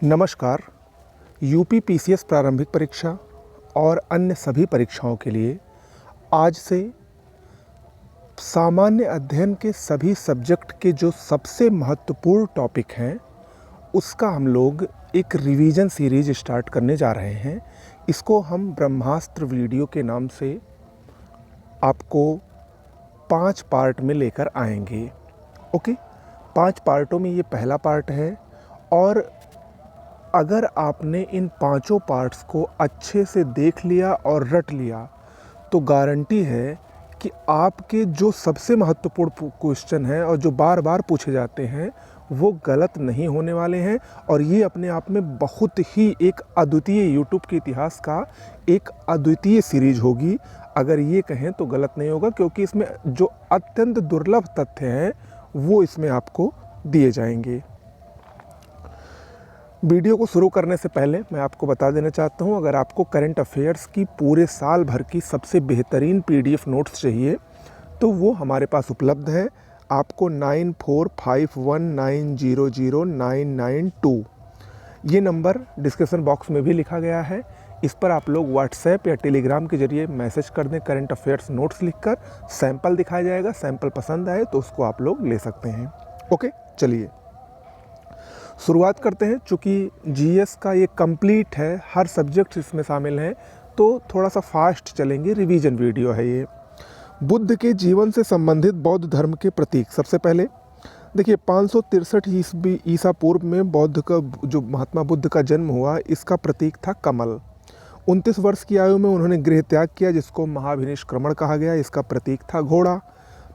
नमस्कार। UP PCS प्रारंभिक परीक्षा और अन्य सभी परीक्षाओं के लिए आज से सामान्य अध्ययन के सभी सब्जेक्ट के जो सबसे महत्वपूर्ण टॉपिक हैं उसका हम लोग एक रिवीजन सीरीज स्टार्ट करने जा रहे हैं। इसको हम ब्रह्मास्त्र वीडियो के नाम से आपको 5 पार्ट में लेकर आएंगे। ओके, 5 पार्टों में ये पहला पार्ट है और अगर आपने इन 5 पार्ट्स को अच्छे से देख लिया और रट लिया तो गारंटी है कि आपके जो सबसे महत्वपूर्ण क्वेश्चन हैं और जो बार बार पूछे जाते हैं वो गलत नहीं होने वाले हैं। और ये अपने आप में बहुत ही एक अद्वितीय यूट्यूब के इतिहास का एक अद्वितीय सीरीज होगी। अगर ये कहें तो गलत नहीं होगा, क्योंकि इसमें जो अत्यंत दुर्लभ तथ्य हैं वो इसमें आपको दिए जाएंगे। वीडियो को शुरू करने से पहले मैं आपको बता देना चाहता हूं, अगर आपको करंट अफेयर्स की पूरे साल भर की सबसे बेहतरीन पीडीएफ नोट्स चाहिए तो वो हमारे पास उपलब्ध है। आपको 9451900992 ये नंबर डिस्क्रिप्शन बॉक्स में भी लिखा गया है। इस पर आप लोग व्हाट्सएप या टेलीग्राम के जरिए मैसेज कर दें करंट अफेयर्स नोट्स लिखकर। सैंपल दिखाया जाएगा, सैंपल पसंद आए तो उसको आप लोग ले सकते हैं। ओके, चलिए शुरुआत करते हैं। चूँकि जीएस का ये कंप्लीट है, हर सब्जेक्ट इसमें शामिल हैं, तो थोड़ा सा फास्ट चलेंगे। रिवीजन वीडियो है ये। बुद्ध के जीवन से संबंधित बौद्ध धर्म के प्रतीक। सबसे पहले देखिए 563 ईसा पूर्व में बौद्ध का जो महात्मा बुद्ध का जन्म हुआ, इसका प्रतीक था कमल। 29 वर्ष की आयु में उन्होंने गृह त्याग किया, जिसको महाभिनिष्क्रमण कहा गया। इसका प्रतीक था घोड़ा।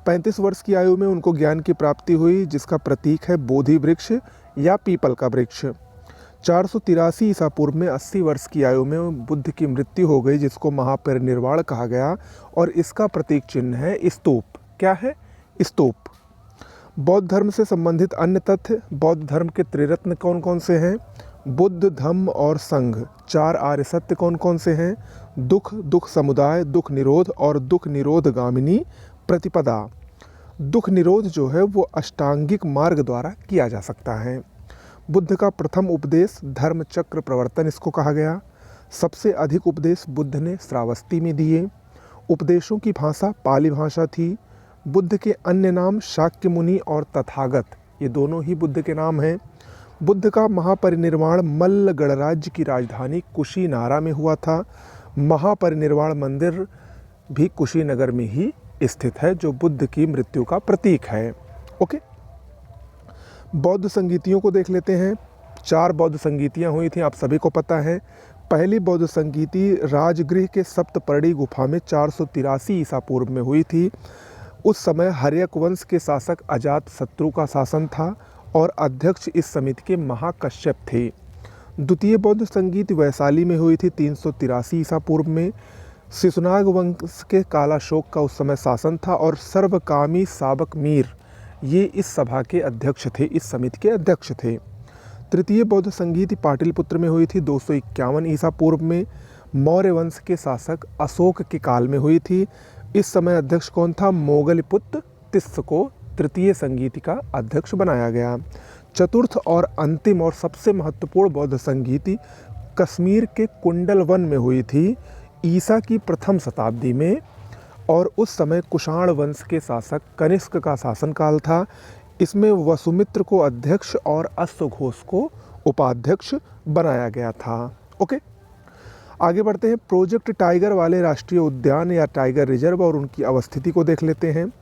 35 वर्ष की आयु में उनको ज्ञान की प्राप्ति हुई, जिसका प्रतीक है बोधि वृक्ष या पीपल का वृक्ष। 483 ईसा पूर्व में 80 वर्ष की आयु में बुद्ध की मृत्यु हो गई, जिसको महापरिनिर्वाण कहा गया और इसका प्रतीक चिन्ह है स्तूप। क्या है? स्तूप। बौद्ध धर्म से संबंधित अन्य तथ्य। बौद्ध धर्म के त्रिरत्न कौन कौन से हैं? बुद्ध, धम्म और संघ। 4 आर्य सत्य कौन कौन से हैं? दुख, दुख समुदाय, दुख निरोध और दुख निरोधगामिनी प्रतिपदा। दुख निरोध जो है वो अष्टांगिक मार्ग द्वारा किया जा सकता है। बुद्ध का प्रथम उपदेश धर्म चक्र प्रवर्तन इसको कहा गया। सबसे अधिक उपदेश बुद्ध ने श्रावस्ती में दिए। उपदेशों की भाषा पाली भाषा थी। बुद्ध के अन्य नाम शाक्य मुनि और तथागत, ये दोनों ही बुद्ध के नाम हैं। बुद्ध का महापरिनिर्वाण मल्ल गणराज्य की राजधानी कुशीनारा में हुआ था। महापरिनिर्वाण मंदिर भी कुशीनगर में ही स्थित है, जो बुद्ध की मृत्यु का प्रतीक है। ओके, बौद्ध संगीतियों को देख लेते हैं। 4 बौद्ध संगीतियाँ हुई थी, आप सभी को पता है। पहली बौद्ध संगीति राजगृह के सप्तपर्णी गुफा में 483 ईसा पूर्व में हुई थी। उस समय हर्यक वंश के शासक अजात शत्रु का शासन था और अध्यक्ष इस समिति के महाकश्यप थे। द्वितीय बौद्ध संगीत वैशाली में हुई थी 383 ईसा पूर्व में। शिशुनाग वंश के कालाशोक का उस समय शासन था और सर्वकामी साबक मीर ये इस सभा के अध्यक्ष थे, इस समिति के अध्यक्ष थे। तृतीय बौद्ध संगीति पाटलिपुत्र में हुई थी 251 ईसा पूर्व में। मौर्य वंश के शासक अशोक के काल में हुई थी। इस समय अध्यक्ष कौन था? मोगलपुत्र तिस्स को तृतीय संगीति का अध्यक्ष बनाया गया। चतुर्थ और अंतिम और सबसे महत्वपूर्ण बौद्ध संगीति कश्मीर के कुंडल वन में हुई थी ईसा की प्रथम शताब्दी में, और उस समय कुषाण वंश के शासक कनिष्क का शासनकाल था। इसमें वसुमित्र को अध्यक्ष और अश्वघोष को उपाध्यक्ष बनाया गया था। ओके, आगे बढ़ते हैं। प्रोजेक्ट टाइगर वाले राष्ट्रीय उद्यान या टाइगर रिजर्व और उनकी अवस्थिति को देख लेते हैं।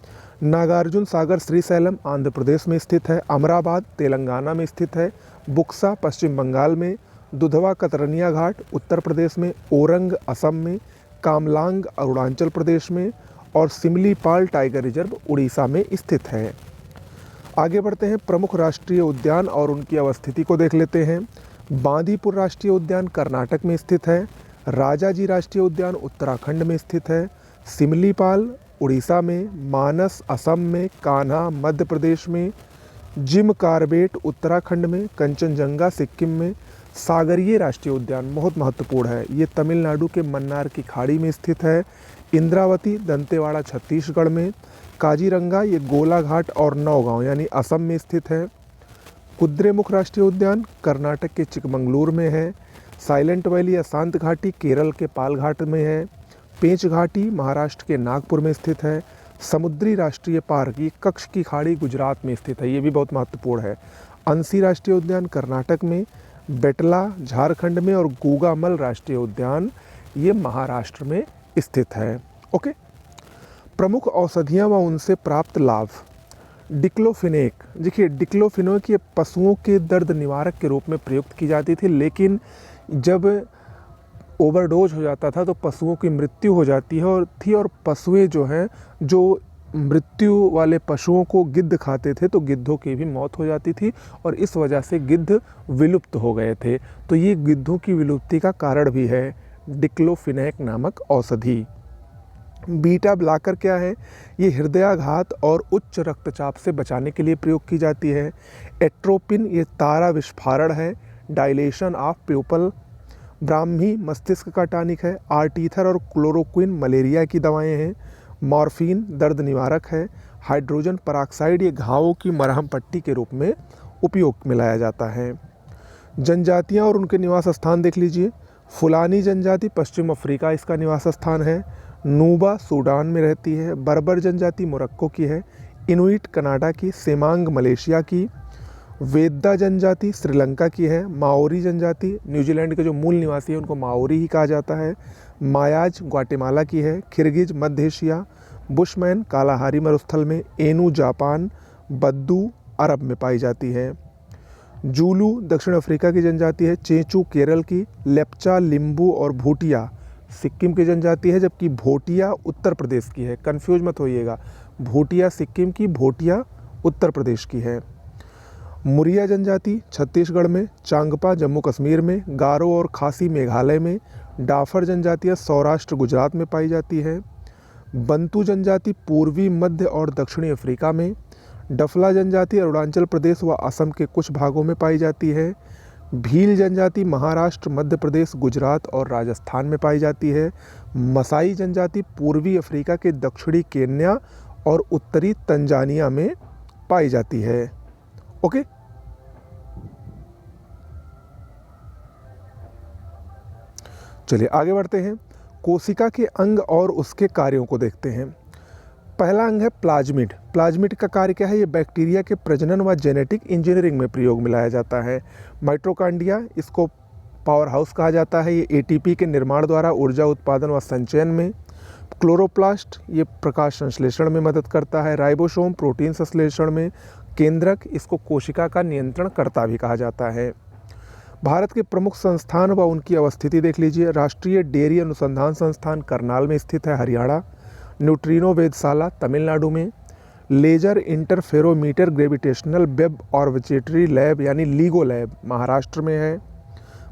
नागार्जुन सागर श्रीशैलम आंध्र प्रदेश में स्थित है। अमराबाद तेलंगाना में स्थित है। बुक्सा पश्चिम बंगाल में। दुधवा कतरनिया घाट उत्तर प्रदेश में। ओरंग असम में। कामलांग अरुणाचल प्रदेश में और सिमलीपाल टाइगर रिजर्व उड़ीसा में स्थित है। आगे बढ़ते हैं। प्रमुख राष्ट्रीय उद्यान और उनकी अवस्थिति को देख लेते हैं। बांदीपुर राष्ट्रीय उद्यान कर्नाटक में स्थित है। राजाजी राष्ट्रीय उद्यान उत्तराखंड में स्थित है। सिमलीपाल उड़ीसा में। मानस असम में। कान्हा मध्य प्रदेश में। जिम कार्बेट उत्तराखंड में। कंचनजंगा सिक्किम में। सागरीय राष्ट्रीय उद्यान बहुत महत्वपूर्ण है, ये तमिलनाडु के मन्नार की खाड़ी में स्थित है। इंद्रावती दंतेवाड़ा छत्तीसगढ़ में। काजीरंगा ये गोलाघाट और नौगांव यानी असम में स्थित है। कुद्रेमुख राष्ट्रीय उद्यान कर्नाटक के चिकमंगलूर में है। साइलेंट वैली या शांत घाटी केरल के पालघाट में है। पेंच घाटी महाराष्ट्र के नागपुर में स्थित है। समुद्री राष्ट्रीय पार्क ये कच्छ की खाड़ी गुजरात में स्थित है, ये भी बहुत महत्वपूर्ण है। अंसी राष्ट्रीय उद्यान कर्नाटक में, बेटला झारखंड में और गूगामल राष्ट्रीय उद्यान ये महाराष्ट्र में स्थित है। ओके, प्रमुख औषधियाँ व उनसे प्राप्त लाभ। डिक्लोफिनेक, देखिए डिक्लोफिनेक ये पशुओं के दर्द निवारक के रूप में प्रयुक्त की जाती थी, लेकिन जब ओवरडोज हो जाता था तो पशुओं की मृत्यु हो जाती है और पशुएं जो हैं, जो मृत्यु वाले पशुओं को गिद्ध खाते थे तो गिद्धों की भी मौत हो जाती थी और इस वजह से गिद्ध विलुप्त हो गए थे। तो ये गिद्धों की विलुप्ति का कारण भी है डिक्लोफिनेक नामक औषधि। बीटा ब्लॉकर क्या है? ये हृदयाघात और उच्च रक्तचाप से बचाने के लिए प्रयोग की जाती है। एट्रोपिन ये तारा विस्फारण है, डायलेशन ऑफ प्यूपल। ब्राह्मी मस्तिष्क का टॉनिक है। आर्टीथर और क्लोरोक्विन मलेरिया की दवाएं हैं। मॉर्फिन दर्द निवारक है। हाइड्रोजन परऑक्साइड ये घावों की मरहम पट्टी के रूप में उपयोग में लाया जाता है। जनजातियां और उनके निवास स्थान देख लीजिए। फुलानी जनजाति पश्चिम अफ्रीका इसका निवास स्थान है। नूबा सूडान में रहती है। बर्बर जनजाति मोरक्को की है। इनुइट कनाडा की। सेमांग मलेशिया की। वेद्दा जनजाति श्रीलंका की है। माओरी जनजाति न्यूजीलैंड के जो मूल निवासी हैं उनको माओरी ही कहा जाता है। मायाज ग्वाटेमाला की है। खिरगिज मध्य एशिया। बुशमैन कालाहारी मरुस्थल में। Inu Japan. बद्दू अरब में पाई जाती है। जूलू दक्षिण अफ्रीका की जनजाति है। चेंचू केरल की। लेप्चा लिम्बू और भूटिया सिक्किम की जनजाति है, जबकि भोटिया उत्तर प्रदेश की है। कंफ्यूज मत होइएगा, भूटिया सिक्किम की, भोटिया उत्तर प्रदेश की है। मुरिया जनजाति छत्तीसगढ़ में। चांगपा जम्मू कश्मीर में। गारो और खासी मेघालय में। डाफर जनजातियाँ सौराष्ट्र गुजरात में पाई जाती है। बंतू जनजाति पूर्वी मध्य और दक्षिणी अफ्रीका में। डफला जनजाति अरुणाचल प्रदेश व असम के कुछ भागों में पाई जाती है। भील जनजाति महाराष्ट्र मध्य प्रदेश गुजरात और राजस्थान में पाई जाती है। मसाई जनजाति पूर्वी अफ्रीका के दक्षिणी केन्या और उत्तरी तंजानिया में पाई जाती है। ओके, चलिए आगे बढ़ते हैं। कोशिका के अंग और उसके कार्यों को देखते हैं। पहला अंग है प्लाज्मिड। प्लाज्मिड का कार्य क्या है? ये बैक्टीरिया के प्रजनन व जेनेटिक इंजीनियरिंग में प्रयोग में लाया जाता है। माइटोकॉन्ड्रिया इसको पावर हाउस कहा जाता है। ये एटीपी के निर्माण द्वारा ऊर्जा उत्पादन व संचयन में। क्लोरोप्लास्ट ये प्रकाश संश्लेषण में मदद करता है। राइबोसोम प्रोटीन संश्लेषण में। केंद्रक इसको कोशिका का नियंत्रण करता भी कहा जाता है। भारत के प्रमुख संस्थान व उनकी अवस्थिति देख लीजिए। राष्ट्रीय डेयरी अनुसंधान संस्थान करनाल में स्थित है, हरियाणा। न्यूट्रिनो वेधशाला तमिलनाडु में। लेजर इंटरफेरोमीटर ग्रेविटेशनल वेब ऑर्बिटरी लैब यानी लीगो लैब महाराष्ट्र में है।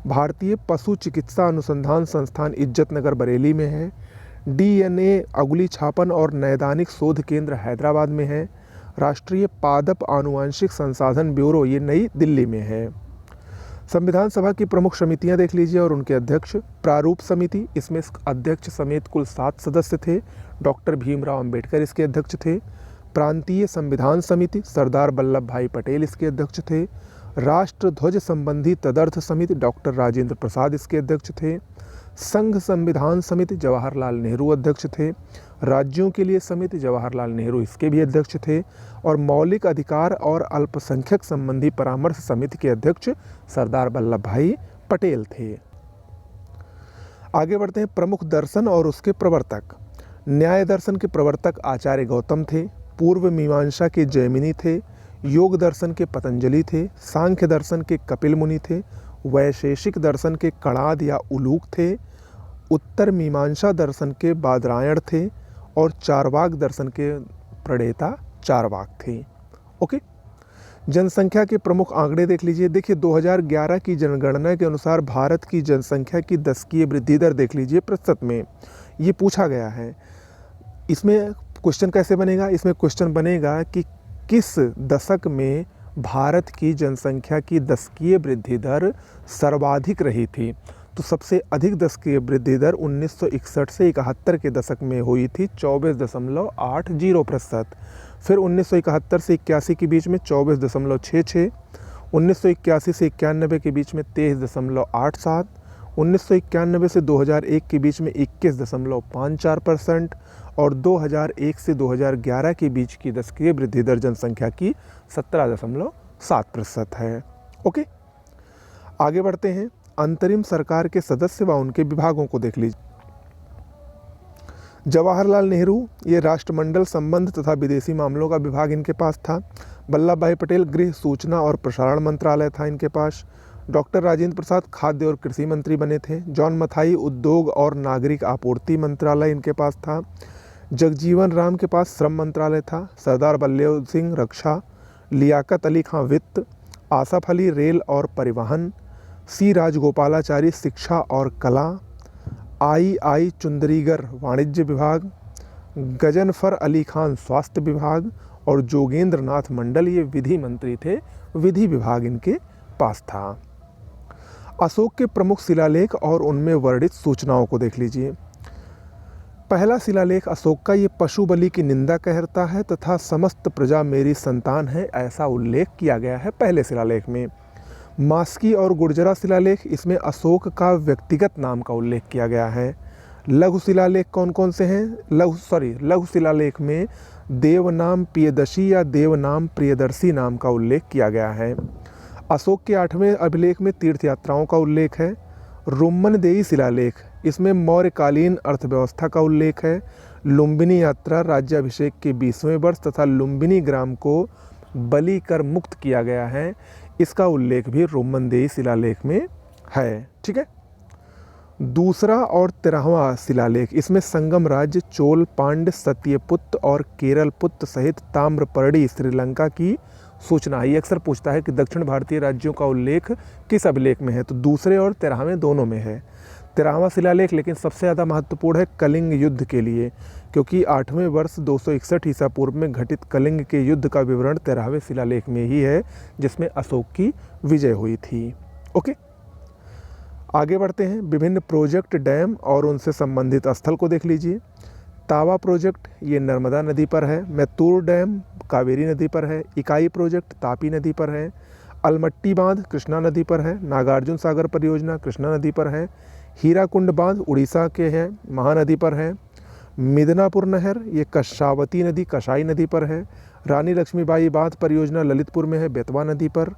भारतीय पशु चिकित्सा अनुसंधान संस्थान इज्जतनगर बरेली में है। डीएनए अगुली छापन और नैदानिक शोध केंद्र हैदराबाद में है। राष्ट्रीय पादप आनुवंशिक संसाधन ब्यूरो ये नई दिल्ली में है। संविधान सभा की प्रमुख समितियां देख लीजिए और उनके अध्यक्ष। प्रारूप समिति, इसमें अध्यक्ष समेत कुल 7 सदस्य थे। डॉक्टर भीमराव अंबेडकर इसके अध्यक्ष थे। प्रांतीय संविधान समिति, सरदार वल्लभ भाई पटेल इसके अध्यक्ष थे। राष्ट्र ध्वज संबंधी तदर्थ समिति, डॉक्टर राजेंद्र प्रसाद इसके अध्यक्ष थे। संघ संविधान समिति, जवाहरलाल नेहरू अध्यक्ष थे। राज्यों के लिए समिति, जवाहरलाल नेहरू इसके भी अध्यक्ष थे। और मौलिक अधिकार और अल्पसंख्यक संबंधी परामर्श समिति के अध्यक्ष सरदार वल्लभ भाई पटेल थे। आगे बढ़ते हैं। प्रमुख दर्शन और उसके प्रवर्तक। न्याय दर्शन के प्रवर्तक आचार्य गौतम थे। पूर्व मीमांसा के जैमिनी थे। योग दर्शन के पतंजलि थे। सांख्य दर्शन के कपिल मुनि थे। वैशेषिक दर्शन के कणाद या उलूक थे। उत्तर मीमांसा दर्शन के बादरायण थे। और चारवाक दर्शन के प्रणेता चारवाक थे। ओके, जनसंख्या के प्रमुख आंकड़े देख लीजिए। देखिए 2011 की जनगणना के अनुसार भारत की जनसंख्या की दशकीय वृद्धि दर देख लीजिए प्रतिशत में। ये पूछा गया है। इसमें क्वेश्चन कैसे बनेगा? इसमें क्वेश्चन बनेगा कि किस दशक में भारत की जनसंख्या की दशकीय वृद्धि दर सर्वाधिक रही थी। तो सबसे अधिक दशकीय वृद्धि दर 1961 से 71 के दशक में हुई थी 24.80%। फिर 1971 से 81 के बीच में 24.66। 1981 से 91 के बीच में 23.87, 1991 से 2001 के बीच में 21.54% और 2001 से 2011 के बीच की दशकीय वृद्धि दर जनसंख्या की 17.7% है। ओके, आगे बढ़ते हैं। अंतरिम सरकार के सदस्य व उनके विभागों को देख लीजिए। जवाहरलाल नेहरू, ये राष्ट्रमंडल संबंध तथा विदेशी मामलों का विभाग इनके पास था। वल्लभ भाई पटेल, गृह, सूचना और प्रसारण मंत्रालय था इनके पास। डॉक्टर राजेंद्र प्रसाद खाद्य और कृषि मंत्री बने थे। जॉन मथाई, उद्योग और नागरिक आपूर्ति मंत्रालय इनके पास था। जगजीवन राम के पास श्रम मंत्रालय था। सरदार वल्लभ सिंह, रक्षा। लियाकत अली खां, वित्त। आसफ अली, रेल और परिवहन। सी राजगोपालाचारी, शिक्षा और कला। आई चुंदरीगर, वाणिज्य विभाग। गजनफर अली खान, स्वास्थ्य विभाग। और जोगेंद्र नाथ मंडल, ये विधि मंत्री थे, विधि विभाग इनके पास था। अशोक के प्रमुख शिलालेख और उनमें वर्णित सूचनाओं को देख लीजिए। पहला शिलालेख अशोक का, ये पशु बलि की निंदा कहता है तथा समस्त प्रजा मेरी संतान है, ऐसा उल्लेख किया गया है पहले शिलालेख में। मास्की और गुर्जरा शिलालेख, इसमें अशोक का व्यक्तिगत नाम का उल्लेख किया गया है। लघु शिलालेख कौन कौन से हैं? लघु शिलालेख में देवनाम प्रियदर्शी या देवनाम प्रियदर्शी नाम का उल्लेख किया गया है। अशोक के 8वें अभिलेख में तीर्थ यात्राओं का उल्लेख है। रोमनदेही शिलालेख, इसमें मौर्यकालीन अर्थव्यवस्था का उल्लेख है। लुम्बिनी यात्रा, राज्याभिषेक के 20वें वर्ष तथा लुम्बिनी ग्राम को बलि कर मुक्त किया गया है, इसका उल्लेख भी रोमनदेही शिलालेख में है। ठीक है। दूसरा और 13वां शिलालेख, इसमें संगम राज्य, चोल, पांड्य, सत्यपुत्र और केरल पुत्र सहित ताम्रपर्णी श्रीलंका की सूचना है। ये अक्सर पूछता है कि दक्षिण भारतीय राज्यों का उल्लेख किस अभिलेख में है, तो दूसरे और 13वें दोनों में है। 13वां शिलालेख लेकिन सबसे ज़्यादा महत्वपूर्ण है कलिंग युद्ध के लिए, क्योंकि 8वें वर्ष 261 ईसा पूर्व में घटित कलिंग के युद्ध का विवरण 13वें शिलालेख में ही है, जिसमें अशोक की विजय हुई थी। ओके, आगे बढ़ते हैं। विभिन्न प्रोजेक्ट, डैम और उनसे संबंधित स्थल को देख लीजिए। तावा प्रोजेक्ट, ये नर्मदा नदी पर है। मैत्तूर डैम कावेरी नदी पर है। इकाई प्रोजेक्ट तापी नदी पर है। अलमट्टी बांध कृष्णा नदी पर है। नागार्जुन सागर परियोजना कृष्णा नदी पर है। हीराकुंड बांध उड़ीसा के हैं, महानदी पर है। मिदनापुर नहर, ये कशावती नदी कसाई नदी पर है। रानी लक्ष्मीबाई बांध परियोजना ललितपुर में है, बेतवा नदी पर।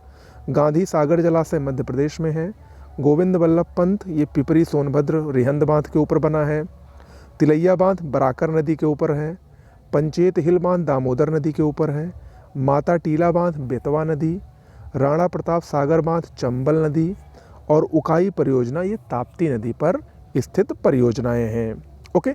गांधी सागर जलाशय मध्य प्रदेश में है। गोविंद वल्लभ पंत, ये पिपरी सोनभद्र रिहंद बांध के ऊपर बना है। तिलैया बांध बराकर नदी के ऊपर है। पंचेत हिल बांध दामोदर नदी के ऊपर है। माता टीला बांध बेतवा नदी। राणा प्रताप सागर बांध चंबल नदी। और उकाई परियोजना, ये ताप्ती नदी पर स्थित परियोजनाएं हैं। ओके,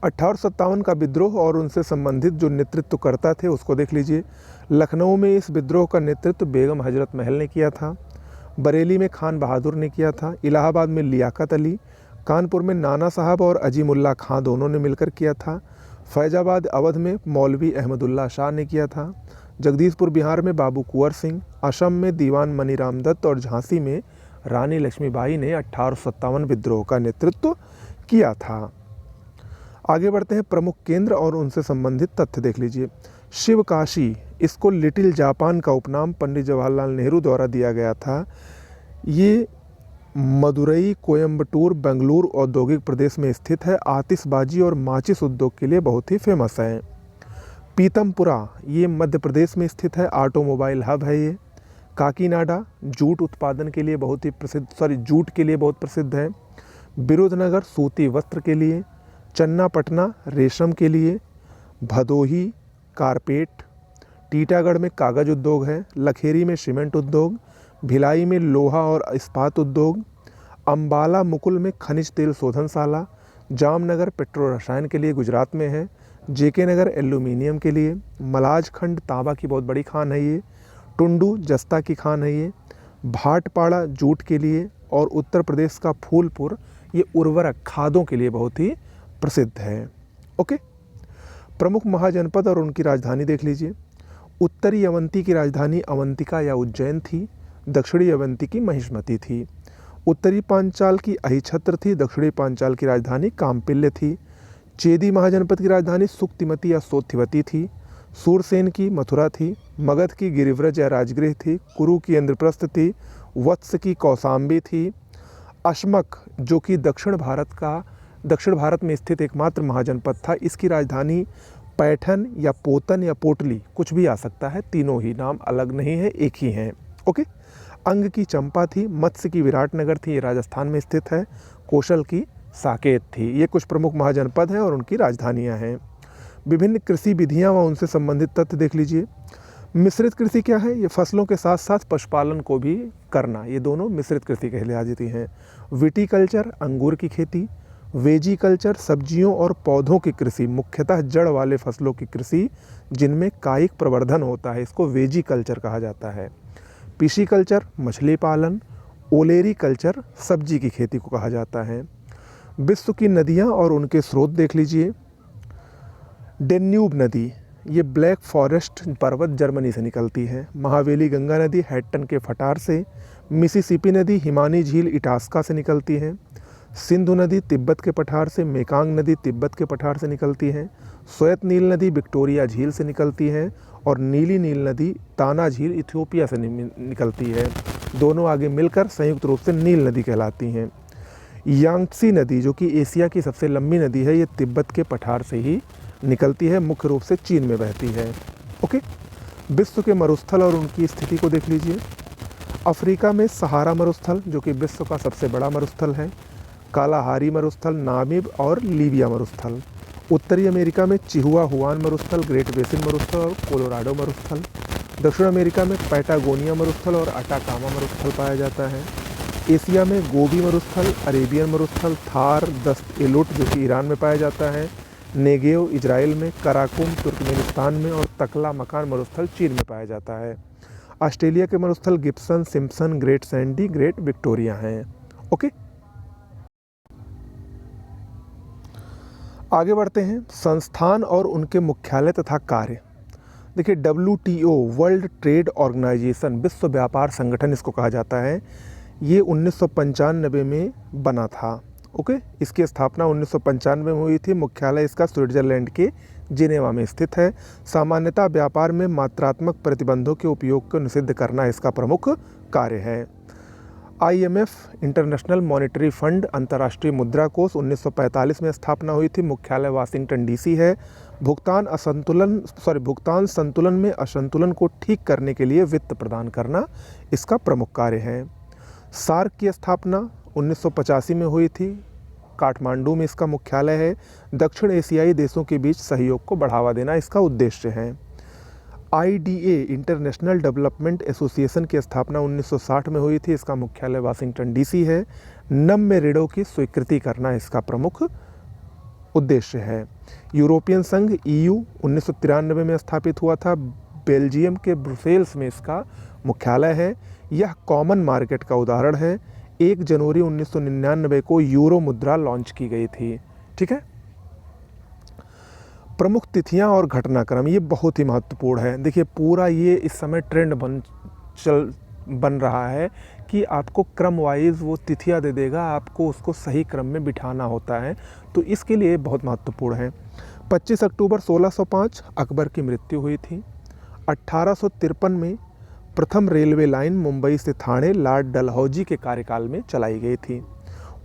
1857 का विद्रोह और उनसे संबंधित जो नेतृत्व करता थे उसको देख लीजिए। लखनऊ में इस विद्रोह का नेतृत्व बेगम हजरत महल ने किया था। बरेली में खान बहादुर ने किया था। इलाहाबाद में लियाकत अली। कानपुर में नाना साहब और अजीमुल्ला खां दोनों ने मिलकर किया था। फैजाबाद अवध में मौलवी अहमदुल्ला शाह ने किया था। जगदीशपुर बिहार में बाबू कुंवर सिंह। असम में दीवान मनीराम दत्त और झांसी में रानी लक्ष्मीबाई ने 1857 विद्रोह का नेतृत्व किया था। आगे बढ़ते हैं। प्रमुख केंद्र और उनसे संबंधित तथ्य देख लीजिए। शिवकाशी, इसको लिटिल जापान का उपनाम पंडित जवाहरलाल नेहरू द्वारा दिया गया था। ये मदुरई, कोयम्बटूर, बेंगलुरु औद्योगिक प्रदेश में स्थित है। आतिशबाजी और माचिस उद्योग के लिए बहुत ही फेमस है। पीतमपुरा, ये मध्य प्रदेश में स्थित है, ऑटोमोबाइल हब है ये। काकीनाडा, जूट उत्पादन के लिए बहुत ही प्रसिद्ध, जूट के लिए बहुत प्रसिद्ध है। विरुधनगर, सूती वस्त्र के लिए। चन्नापटना, रेशम के लिए। भदोही, कारपेट। टीटागढ़ में कागज उद्योग है। लखेरी में सीमेंट उद्योग। भिलाई में लोहा और इस्पात उद्योग। अम्बाला मुकुल में खनिज तेल शोधनशाला। जामनगर पेट्रो रसायन के लिए गुजरात में है। जेके नगर एल्यूमिनियम के लिए। मलाजखंड तांबा की बहुत बड़ी खान है ये। टुंडू जस्ता की खान है ये। भाटपाड़ा जूट के लिए। और उत्तर प्रदेश का फूलपुर, ये उर्वरक खादों के लिए बहुत ही प्रसिद्ध है। ओके, प्रमुख महाजनपद और उनकी राजधानी देख लीजिए। उत्तरी अवंती की राजधानी अवंतिका या उज्जैन थी। दक्षिणी अवंती की महिष्मती थी। उत्तरी पांचाल की अहिछत्र थी। दक्षिणी पांचाल की राजधानी कामपिल्य थी। चेदी महाजनपद की राजधानी सुक्तिमती या सोथिवती थी। सूरसेन की मथुरा थी, मगध की गिरिव्रज या राजगृह थी, कुरु की इंद्रप्रस्थ थी, वत्स की कौसाम्बी थी, अशमक जो कि दक्षिण भारत में स्थित एकमात्र महाजनपद था, इसकी राजधानी पैठन या पोतन या पोटली कुछ भी आ सकता है, तीनों ही नाम अलग नहीं है, एक ही हैं। ओके। अंग की चंपा थी, मत्स्य की विराटनगर थी, ये राजस्थान में स्थित है, कौशल की साकेत थी। ये कुछ प्रमुख महाजनपद हैं और उनकी राजधानियां हैं। विभिन्न कृषि विधियां व उनसे संबंधित तथ्य देख लीजिए। मिश्रित कृषि क्या है? ये फसलों के साथ साथ पशुपालन को भी करना, ये दोनों मिश्रित कृषि कहलाई जाती हैं। विटीकल्चर अंगूर की खेती, वेजीकल्चर सब्जियों और पौधों की कृषि, मुख्यतः जड़ वाले फसलों की कृषि जिनमें कायिक प्रवर्धन होता है, इसको वेजीकल्चर कहा जाता है। पिशीकल्चर मछली पालन, ओलेरी कल्चर सब्जी की खेती को कहा जाता है। विश्व की नदियाँ और उनके स्रोत देख लीजिए। डेन्यूब नदी, ये ब्लैक फॉरेस्ट पर्वत जर्मनी से निकलती है। महावेली गंगा नदी हैटन के फटार से। मिसिसिपी नदी हिमानी झील इटास्का से निकलती है। सिंधु नदी तिब्बत के पठार से। मेकांग नदी तिब्बत के पठार से निकलती है। श्वेत नील नदी विक्टोरिया झील से निकलती है और नीली नील नदी ताना झील इथियोपिया से निकलती है। दोनों आगे मिलकर संयुक्त रूप से नील नदी कहलाती हैं। यांगत्सी नदी जो कि एशिया की सबसे लंबी नदी है, ये तिब्बत के पठार से ही निकलती है, मुख्य रूप से चीन में बहती है। ओके। विश्व के मरुस्थल और उनकी स्थिति को देख लीजिए। अफ्रीका में सहारा मरुस्थल जो कि विश्व का सबसे बड़ा मरुस्थल है, कालाहारी मरुस्थल, नामीब और लीबिया मरुस्थल। उत्तरी अमेरिका में चिहुआहुआन मरुस्थल, ग्रेट बेसिन मरुस्थल और कोलोराडो मरुस्थल। दक्षिण अमेरिका में पैटागोनिया मरुस्थल और अटाकामा मरुस्थल पाया जाता है। एशिया में गोबी मरुस्थल, अरेबियन मरुस्थल, थार दस्त एलुट जो कि ईरान में पाया जाता है, नेगेव इजराइल में, कराकुम तुर्कमेनिस्तान में और तकला मकान मरुस्थल चीन में पाया जाता है। ऑस्ट्रेलिया के मरुस्थल Gibson, Simpson, great Sandy, great Victoria हैं। ओके। आगे बढ़ते हैं। संस्थान और उनके मुख्यालय तथा कार्य। देखिए, WTO वर्ल्ड ट्रेड ऑर्गेनाइजेशन, विश्व व्यापार संगठन इसको कहा जाता है, ये 1995 में बना था। ओके। इसकी स्थापना 1995 में हुई थी। मुख्यालय इसका स्विट्जरलैंड के जिनेवा में स्थित है। सामान्यतः व्यापार में मात्रात्मक प्रतिबंधों के उपयोग को निषिद्ध करना इसका प्रमुख कार्य है। IMF इंटरनेशनल मॉनेटरी फंड, अंतर्राष्ट्रीय मुद्रा कोष 1945 में स्थापना हुई थी। मुख्यालय वाशिंगटन DC है। भुगतान संतुलन में असंतुलन को ठीक करने के लिए वित्त प्रदान करना इसका प्रमुख कार्य है। सार्क की स्थापना 1985 में हुई थी। काठमांडू में इसका मुख्यालय है। दक्षिण एशियाई देशों के बीच सहयोग को बढ़ावा देना इसका उद्देश्य है। IDA इंटरनेशनल डेवलपमेंट एसोसिएशन की स्थापना 1960 में हुई थी। इसका मुख्यालय वाशिंगटन DC है। नम्य ऋणों की स्वीकृति करना इसका प्रमुख उद्देश्य है। यूरोपियन संघ EU 1993 में स्थापित हुआ था। बेल्जियम के ब्रुसेल्स में इसका मुख्यालय है। यह कॉमन मार्केट का उदाहरण है। 1 जनवरी 1999 को यूरो मुद्रा लॉन्च की गई थी। ठीक है। प्रमुख तिथियां और घटनाक्रम, ये बहुत ही महत्वपूर्ण है। देखिए, पूरा ये इस समय ट्रेंड बन रहा है कि आपको क्रम वाइज वो तिथियां दे देगा, आपको उसको सही क्रम में बिठाना होता है, तो इसके लिए बहुत महत्वपूर्ण है। 25 अक्टूबर 1605 अकबर की मृत्यु हुई थी। 1853 में प्रथम रेलवे लाइन मुंबई से ठाणे लॉर्ड डलहौजी के कार्यकाल में चलाई गई थी।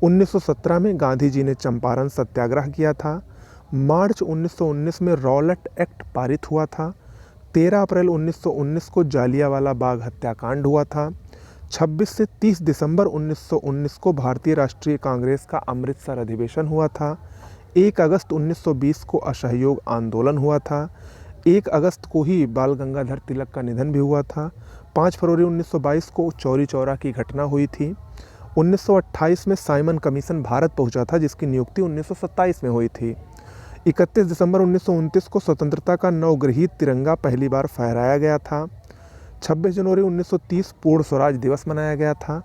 1917 में गांधी जी ने चंपारण सत्याग्रह किया था। मार्च 1919 में रॉलेट एक्ट पारित हुआ था। 13 अप्रैल 1919 को जालियांवाला बाग हत्याकांड हुआ था। 26 से 30 दिसंबर 1919 को भारतीय राष्ट्रीय कांग्रेस का अमृतसर अधिवेशन हुआ था। 1 अगस्त 1920 को असहयोग आंदोलन हुआ था। 1 अगस्त को ही बाल गंगाधर तिलक का निधन भी हुआ था। 5 फरवरी 1922 को चौरी चौरा की घटना हुई थी। 1928 में साइमन कमीशन भारत पहुंचा था, जिसकी नियुक्ति 1927 में हुई थी। 31 दिसंबर 1929 को स्वतंत्रता का नवगृहीत तिरंगा पहली बार फहराया गया था। 26 जनवरी 1930 पूर्ण स्वराज दिवस मनाया गया था।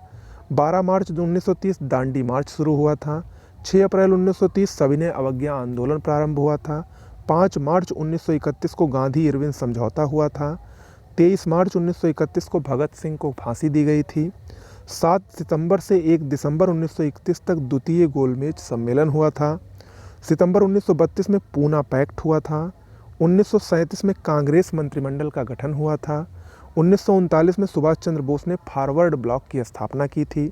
12 मार्च 1930 दांडी मार्च शुरू हुआ था। 6 अप्रैल 1930 सविनय अवज्ञा आंदोलन प्रारंभ हुआ था। 5 मार्च 1931 को गांधी इरविन समझौता हुआ था। 23 मार्च 1931 को भगत सिंह को फांसी दी गई थी। 7 सितंबर से 1 दिसंबर 1931 तक द्वितीय गोलमेज सम्मेलन हुआ था। सितंबर 1932 में पूना पैक्ट हुआ था। 1937 में कांग्रेस मंत्रिमंडल का गठन हुआ था। 1939 में सुभाष चंद्र बोस ने फॉरवर्ड ब्लॉक की स्थापना की थी।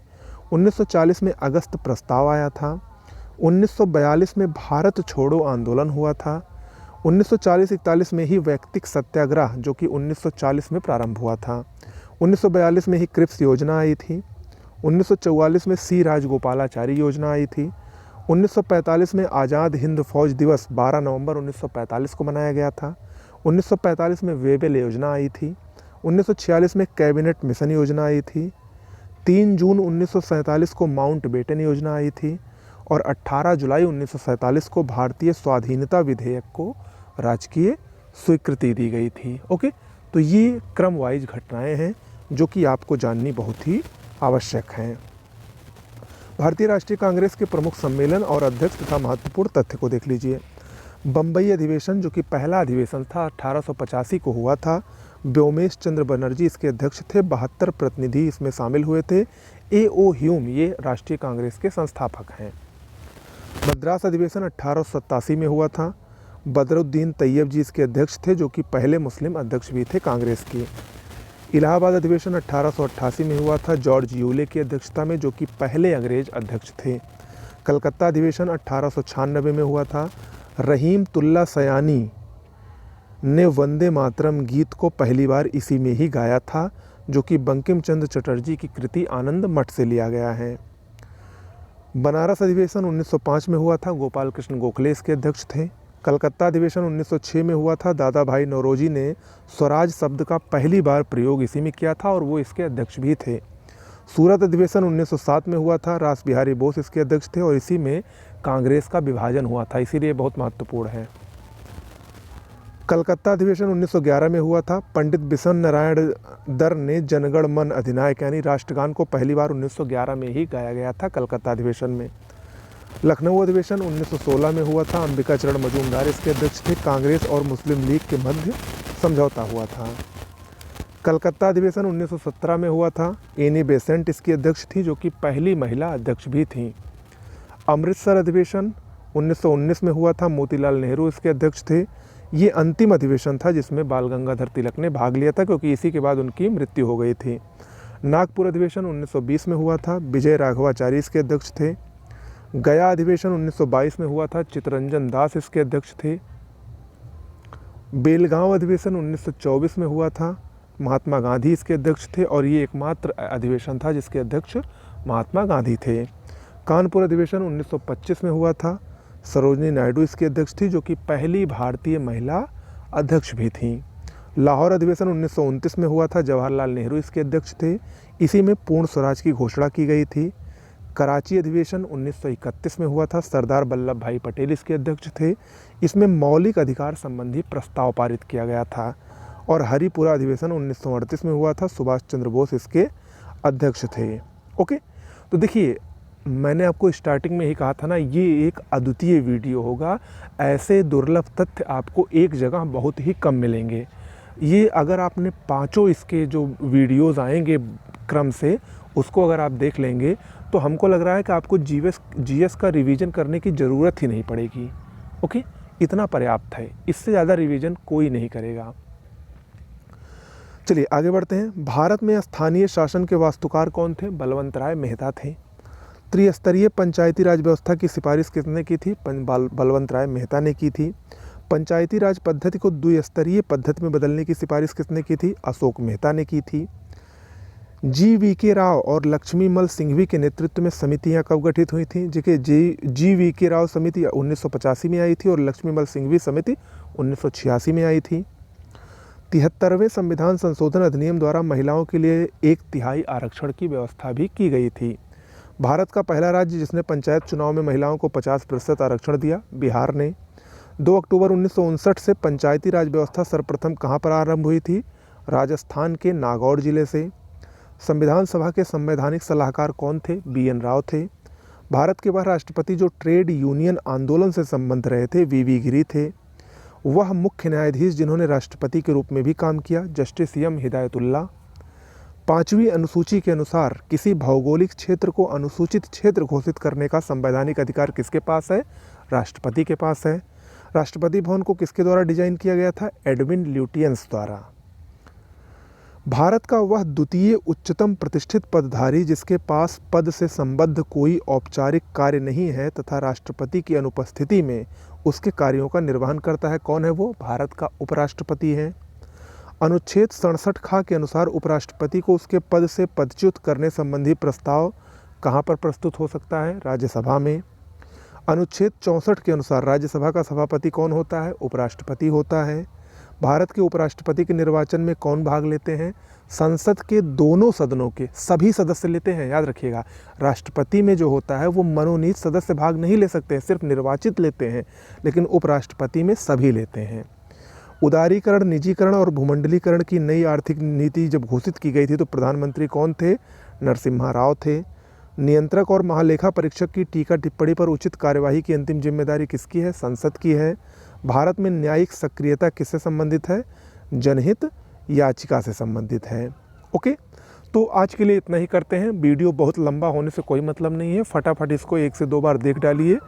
1940 में अगस्त प्रस्ताव आया था। 1942 में भारत छोड़ो आंदोलन हुआ था। 1940-41 में ही वैयक्तिक सत्याग्रह जो कि 1940 में प्रारंभ हुआ था। 1942 में ही क्रिप्स योजना आई थी। 1944 में सी राजगोपालाचारी योजना आई थी। 1945 में आज़ाद हिंद फौज दिवस 12 नवंबर 1945 को मनाया गया था। 1945 में वेबल योजना आई थी। 1946 में कैबिनेट मिशन योजना आई थी। 3 जून 1947 को माउंट बेटन योजना आई थी और 18 जुलाई 1947 को भारतीय स्वाधीनता विधेयक को राजकीय स्वीकृति दी गई थी। ओके, तो ये क्रम वाइज घटनाएं हैं जो कि आपको जाननी बहुत ही आवश्यक हैं। भारतीय राष्ट्रीय कांग्रेस के प्रमुख सम्मेलन और अध्यक्ष तथा महत्वपूर्ण तथ्य को देख लीजिए। बम्बई अधिवेशन जो कि पहला अधिवेशन था 1885 को हुआ था। व्योमेश चंद्र बनर्जी इसके अध्यक्ष थे। 72 प्रतिनिधि इसमें शामिल हुए थे। A.O. ह्यूम ये राष्ट्रीय कांग्रेस के संस्थापक हैं। मद्रास अधिवेशन 1887 में हुआ था। बदरुद्दीन तैयब जी इसके अध्यक्ष थे जो कि पहले मुस्लिम अध्यक्ष भी थे कांग्रेस के। इलाहाबाद अधिवेशन 1888 में हुआ था जॉर्ज यूले की अध्यक्षता में जो कि पहले अंग्रेज अध्यक्ष थे। कलकत्ता अधिवेशन 1896 में हुआ था। रहीम तुल्ला सयानी ने वंदे मातरम गीत को पहली बार इसी में ही गाया था जो कि बंकिम चंद्र चटर्जी की कृति आनंद मठ से लिया गया है। बनारस अधिवेशन 1905 में हुआ था। गोपाल कृष्ण गोखले इसके अध्यक्ष थे। कलकत्ता अधिवेशन 1906 में हुआ था। दादा भाई नौरोजी ने स्वराज शब्द का पहली बार प्रयोग इसी में किया था और वो इसके अध्यक्ष भी थे। सूरत अधिवेशन 1907 में हुआ था। रास बिहारी बोस इसके अध्यक्ष थे और इसी में कांग्रेस का विभाजन हुआ था, इसीलिए बहुत महत्वपूर्ण है। कलकत्ता अधिवेशन 1911 में हुआ था। पंडित बिशन नारायण दर ने जनगण मन अधिनायक यानी राष्ट्रगान को पहली बार 1911 में ही गाया गया था कलकत्ता अधिवेशन में। लखनऊ अधिवेशन 1916 में हुआ था। अंबिका चरण मजूमदार इसके अध्यक्ष थे। कांग्रेस और मुस्लिम लीग के मध्य समझौता हुआ था। कलकत्ता अधिवेशन 1917 में हुआ था। एनी बेसेंट इसकी अध्यक्ष थी जो कि पहली महिला अध्यक्ष भी थी। अमृतसर अधिवेशन 1919 में हुआ था। मोतीलाल नेहरू इसके अध्यक्ष थे। ये अंतिम अधिवेशन था जिसमें बाल गंगाधर तिलक ने भाग लिया था क्योंकि इसी के बाद उनकी मृत्यु हो गई थी। नागपुर अधिवेशन 1920 में हुआ था। विजय राघवाचारी इसके अध्यक्ष थे। गया अधिवेशन 1922 में हुआ था। चित्तरंजन दास इसके अध्यक्ष थे। बेलगांव अधिवेशन 1924 में हुआ था। महात्मा गांधी इसके अध्यक्ष थे और ये एकमात्र अधिवेशन था जिसके अध्यक्ष महात्मा गांधी थे। कानपुर अधिवेशन 1925 में हुआ था। सरोजनी नायडू इसकी अध्यक्ष थी जो कि पहली भारतीय महिला अध्यक्ष भी थीं। लाहौर अधिवेशन 1929 में हुआ था। जवाहरलाल नेहरू इसके अध्यक्ष थे। इसी में पूर्ण स्वराज की घोषणा की गई थी। कराची अधिवेशन 1931 में हुआ था। सरदार वल्लभ भाई पटेल इसके अध्यक्ष थे। इसमें मौलिक अधिकार संबंधी प्रस्ताव पारित किया गया था। और हरिपुरा अधिवेशन 1938 में हुआ था। सुभाष चंद्र बोस इसके अध्यक्ष थे। ओके, तो देखिए मैंने आपको स्टार्टिंग में ही कहा था ना, ये एक अद्वितीय वीडियो होगा। ऐसे दुर्लभ तथ्य आपको एक जगह बहुत ही कम मिलेंगे। ये अगर आपने पांचों इसके जो वीडियोस आएंगे क्रम से उसको अगर आप देख लेंगे तो हमको लग रहा है कि आपको जीएस का रिवीजन करने की ज़रूरत ही नहीं पड़ेगी। ओके, इतना पर्याप्त है, इससे ज़्यादा रिवीजन कोई नहीं करेगा। चलिए आगे बढ़ते हैं। भारत में स्थानीय शासन के वास्तुकार कौन थे? बलवंत राय मेहता थे। त्रिस्तरीय पंचायती राज व्यवस्था की सिफारिश किसने की थी? बलवंत राय मेहता ने की थी। पंचायती राज पद्धति को द्विस्तरीय पद्धति में बदलने की सिफारिश किसने की थी? अशोक मेहता ने की थी। जी.वी.के. राव और लक्ष्मीमल सिंघवी के नेतृत्व में समितियां कब गठित हुई थी? देखिए जी.वी.के. राव समिति 1985 में आई थी और लक्ष्मीमल सिंघवी समिति 1986 में आई थी। 73वें संविधान संशोधन अधिनियम द्वारा महिलाओं के लिए 1/3 आरक्षण की व्यवस्था भी की गई थी। भारत का पहला राज्य जिसने पंचायत चुनाव में महिलाओं को 50% आरक्षण दिया, बिहार ने। 2 अक्टूबर 1959 से पंचायती राज व्यवस्था सर्वप्रथम कहाँ पर आरंभ हुई थी? राजस्थान के नागौर जिले से। संविधान सभा के संवैधानिक सलाहकार कौन थे? बी.एन. राव थे। भारत के वह राष्ट्रपति जो ट्रेड यूनियन आंदोलन से संबंध रहे थे, वी.वी. गिरी थे। वह मुख्य न्यायाधीश जिन्होंने राष्ट्रपति के रूप में भी काम किया, जस्टिस एम. हिदायतुल्ला। 5वीं अनुसूची के अनुसार किसी भौगोलिक क्षेत्र को अनुसूचित क्षेत्र घोषित करने का संवैधानिक अधिकार किसके पास है? राष्ट्रपति के पास है। राष्ट्रपति भवन को किसके द्वारा डिजाइन किया गया था? एडविन ल्यूटियंस द्वारा। भारत का वह द्वितीय उच्चतम प्रतिष्ठित पदधारी जिसके पास पद से संबद्ध कोई औपचारिक कार्य नहीं है तथा राष्ट्रपति की अनुपस्थिति में उसके कार्यों का निर्वहन करता है, कौन है वो? भारत का उपराष्ट्रपति है। अनुच्छेद 67 ख के अनुसार उपराष्ट्रपति को उसके पद से पदच्युत करने संबंधी प्रस्ताव कहाँ पर प्रस्तुत हो सकता है? राज्यसभा में। अनुच्छेद 64 के अनुसार राज्यसभा का सभापति कौन होता है? उपराष्ट्रपति होता है। भारत के उपराष्ट्रपति के निर्वाचन में कौन भाग लेते हैं? संसद के दोनों सदनों के सभी सदस्य लेते हैं, याद रखिएगा। राष्ट्रपति में जो होता है वो मनोनीत सदस्य भाग नहीं ले सकते हैं, सिर्फ निर्वाचित लेते हैं, लेकिन उपराष्ट्रपति में सभी लेते हैं। उदारीकरण, निजीकरण और भूमंडलीकरण की नई आर्थिक नीति जब घोषित की गई थी तो प्रधानमंत्री कौन थे? नरसिम्हा राव थे। नियंत्रक और महालेखा परीक्षक की टीका टिप्पणी पर उचित कार्यवाही की अंतिम जिम्मेदारी किसकी है? संसद की है। भारत में न्यायिक सक्रियता किससे संबंधित है? जनहित याचिका से संबंधित है। ओके, तो आज के लिए इतना ही करते हैं। वीडियो बहुत लंबा होने से कोई मतलब नहीं है, फटाफट इसको 1 से 2 बार देख डालिए,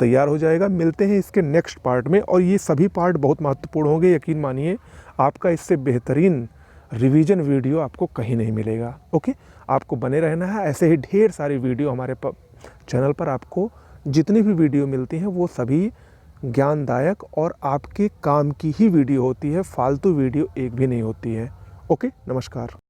तैयार हो जाएगा। मिलते हैं इसके नेक्स्ट पार्ट में, और ये सभी पार्ट बहुत महत्वपूर्ण होंगे, यकीन मानिए। आपका इससे बेहतरीन रिवीजन वीडियो आपको कहीं नहीं मिलेगा। ओके, आपको बने रहना है। ऐसे ही ढेर सारी वीडियो हमारे चैनल पर आपको जितनी भी वीडियो मिलती हैं वो सभी ज्ञानदायक और आपके काम की ही वीडियो होती है, फालतू वीडियो एक भी नहीं होती है। ओके, नमस्कार।